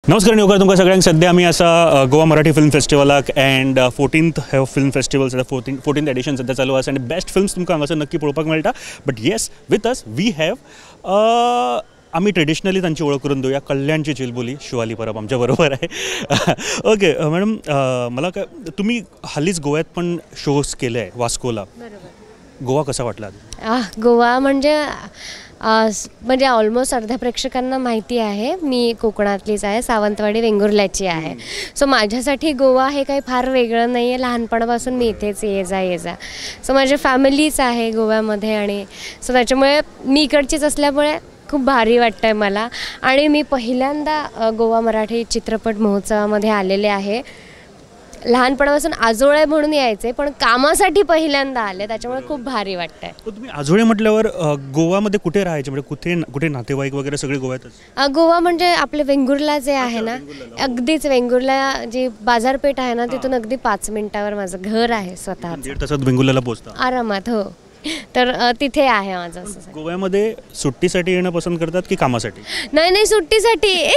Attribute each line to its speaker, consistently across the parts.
Speaker 1: नमस्कार न्यूकार तुमकां सगळ्यांक सद्या आमी आसा गोवा मराठी फिल्म फेस्टिवलाक एंड 14th फिल्म फेस्टिवल सद्या 14th एडिशन सद्या चालू आसा आनी बेस्ट फिल्म्स तुमकां हांगासर नक्की पळोवपाक मेळटा. But yes with us we have आमी ट्रेडिशनली तांची वळख करून दिवया. कल्याणची चिलबुली शिवाली परब आमच्या बरोबर आहे. ओके मॅडम, मला काय तुम्ही हल्लीच गोव्यात पण शोज केले आहे वास्कोला. गोवा कसा वाटला?
Speaker 2: गोवा म्हणजे ऑलमोस्ट अर्ध्या प्रेक्षकांना माहिती आहे मी कोकणातलीच आहे, सावंतवाडी वेंगुर्ल्याची आहे. सो माझ्यासाठी गोवा हे काही फार वेगळं नाही आहे. लहानपणापासून मी इथेच ये जा सो माझी फॅमिलीच आहे गोव्यामध्ये आणि सो त्याच्यामुळे मी इकडचीच असल्यामुळे खूप भारी वाटतं आहे मला. आणि मी पहिल्यांदा गोवा मराठी चित्रपट महोत्सवामध्ये आलेले आहे. लहानपणापासून आजोळे म्हणून यायचे पण कामासाठी पहिल्यांदा आले, त्याच्यामुळे खूप भारी वाटतंय.
Speaker 1: तुम्ही आजोळे म्हटल्यावर गोवामध्ये कुठे राहायचे, म्हणजे कुठे नातेवाईक वगैरे सगळे गोव्यातच?
Speaker 2: गोवा म्हणजे आपले वेंगुर्ला जे आहे ना, अगदीच वेंगुर्ला जी बाजारपेठ आहे ना तिथून अगदी 5 मिनिटावर माझं घर आहे स्वतः.
Speaker 1: 1.5 तासात वेंगुर्ल्याला पोहोचता आरामात?
Speaker 2: हो, तर तिथे आहे माझं.
Speaker 1: गोव्यामध्ये सुट्टीसाठी येणं पसंत करतात की कामासाठी?
Speaker 2: नाही, सुट्टीसाठी.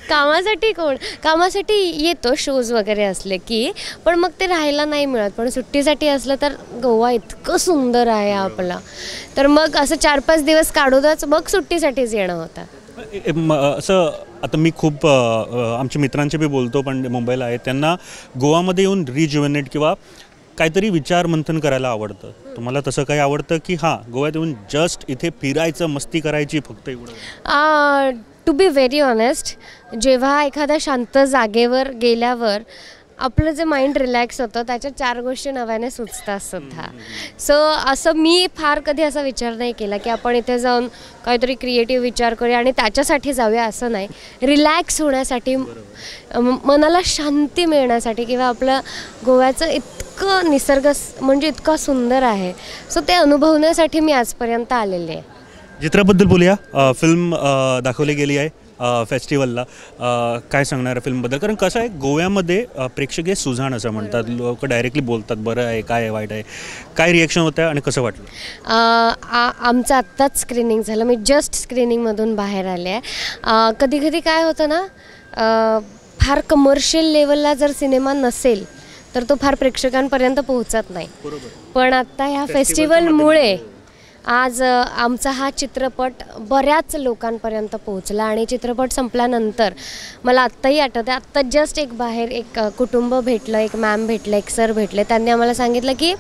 Speaker 2: कामासाठी येतो शोज वगैरे असले की, पण मग ते राहायला नाही मिळत. पण सुट्टीसाठी असलं तर गोवा इतकं सुंदर आहे आपलं, तर मग असं 4-5 दिवस काढूनच मग सुट्टीसाठीच येणं होतं.
Speaker 1: असं आता मी खूप आमच्या मित्रांचे बी बोलतो पण मुंबईला आहे, त्यांना गोवामध्ये येऊन रिज्युव्हनेट किंवा काहीतरी विचार मंथन करायला आवडतं. तुम्हाला तसं काही आवडतं की हां गोव्यात येऊन जस्ट इथे फिरायचं, मस्ती करायची फक्त एवढं?
Speaker 2: टू बी व्हेरी ऑनेस्ट, जेव्हा एखाद्या शांत जागेवर गेल्यावर आपलं जे माइंड रिलॅक्स होतं त्याच्या 4 गोष्टी नव्याने सुचतात सुद्धा. सो असं मी फार कधी असा विचार नाही केला की आपण इथे जाऊन काहीतरी क्रिएटिव्ह विचार करूया आणि त्याच्यासाठी जाऊया, असं नाही. रिलॅक्स होण्यासाठी, मनाला शांती मिळण्यासाठी, किंवा आपलं गोव्याचं इतकं निसर्ग म्हणजे इतका सुंदर आहे, सो ते अनुभवण्यासाठी मी आजपर्यंत आलेले आहे.
Speaker 1: चित्राबद्दल बोलूया. फिल्म दाखवली गेली आहे फेस्टिवलला. काय सांगणार फिल्मबद्दल? कारण कसं आहे, गोव्यामध्ये प्रेक्षकीय सुजाण असं म्हणतात, लोक डायरेक्टली बोलतात बरं आहे, काय आहे, वाईट आहे. काय रिॲक्शन होतं आणि कसं वाटलं?
Speaker 2: आमचं आत्ताच स्क्रीनिंग झालं, मी जस्ट स्क्रीनिंगमधून बाहेर आले आहे. कधी काय होतं ना, फार कमर्शियल लेवलला जर सिनेमा नसेल तर तो फार प्रेक्षकांपर्यंत पोहोचत नाही. पण आत्ता ह्या फेस्टिवलमुळे आज आमचा हा चित्रपट बऱ्याच लोकांपर्यंत पोहोचला. आणि चित्रपट संपल्यानंतर मला आत्ताही आठवतं, आत्ता जस्ट बाहेर एक कुटुंब भेटलं, एक मॅम भेटलं, एक सर भेटले. त्यांनी आम्हाला सांगितलं की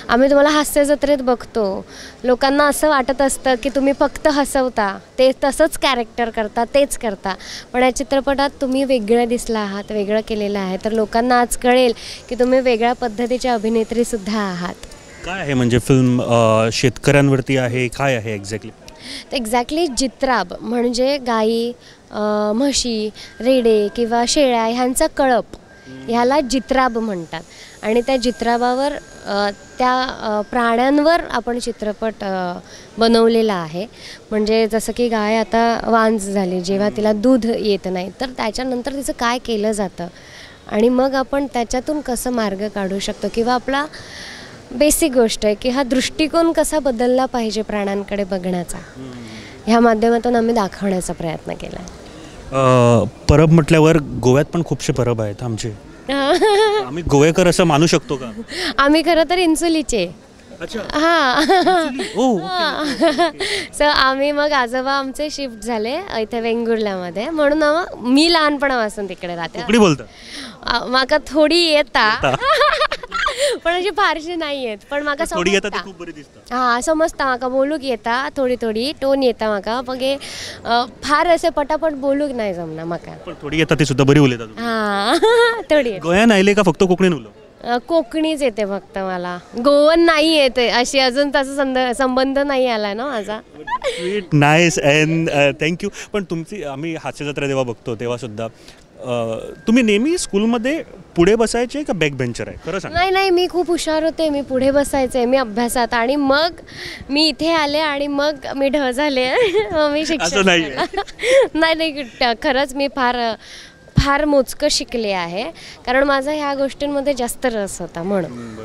Speaker 2: आम्ही तुम्हाला हास्य जत्रेत बघतो, लोकांना असं वाटत असतं की तुम्ही फक्त हसवता, ते तसंच कॅरेक्टर करता, तेच करता, पण या चित्रपटात तुम्ही वेगळं दिसला आहात, वेगळं केलेलं आहे, तर लोकांना आज कळेल की तुम्ही वेगळ्या पद्धतीच्या अभिनेत्रीसुद्धा आहात.
Speaker 1: काय आहे म्हणजे फिल्म शेतकऱ्यांवरती आहे, काय आहे एक्झॅक्टली? जित्राब म्हणजे गाई, म्हशी, रेडे किंवा शेळ्या ह्यांचा कळप, ह्याला जित्राब म्हणतात. आणि त्या जित्राबावर, त्या प्राण्यांवर आपण चित्रपट बनवलेला आहे. म्हणजे जसं की गाय आता वांज झाली, जेव्हा तिला दूध येत नाही तर त्याच्यानंतर तिचं काय केलं जातं आणि मग आपण त्याच्यातून कसं मार्ग काढू शकतो, किंवा आपला बेसिक गोष्ट आहे की हा दृष्टिकोन कसा बदलला पाहिजे प्राण्यांकडे बघण्याचा, ह्या माध्यमातून आम्ही दाखवण्याचा प्रयत्न केला. परब म्हटल्यावर गोव्यात पण खूपशे परब आहेत आमचे. आम्ही गोवेकर असं मानू शकतो का?
Speaker 2: आम्ही खरं तर इन्सुलीचे. हां. सो आम्ही मग आजोबा आमचे शिफ्ट झाले इथे वेंगुर्ल्यामध्ये, म्हणून मी लहानपणापासून तिकडे राहते. माका थोडी येता पण अशी फारशी नाही येत, पण माका हां समजता, माका बोलूक येता, थोडी टोन येता माका, मग फार असे पटापट बोलूक नाही जमना माका.
Speaker 1: थोडी येता ती सुद्धा बरी उलयतात.
Speaker 2: हां थोडी.
Speaker 1: गोव्यान आयले का फक्त कोंकणीन उलय?
Speaker 2: कोकणीच येते फक्त मला, गोवन नाही येते अशी, अजून तसा संबंध नाही आला ना माझा.
Speaker 1: Sweet, nice and thank you. पण तुमची आम्ही हास्य जत्रा जेव्हा बघतो तेव्हा सुद्धा तुम्ही नेहमी स्कूलमध्ये पुढे बसायचे का बॅक बेंचर आहे? खरं सांग.
Speaker 2: नाही, मी खूप हुशार होते, मी पुढे बसायचे, मी अभ्यासात, आणि मग मी इथे आले आणि मग मी ढ झाले. मी शिक्षण नाही, खरंच मी फार मोजकं शिकले आहे, कारण माझा ह्या गोष्टींमध्ये जास्त रस होता म्हणून.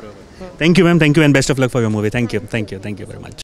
Speaker 1: Thank you ma'am, thank you and best of luck for your movie. Thank you very much.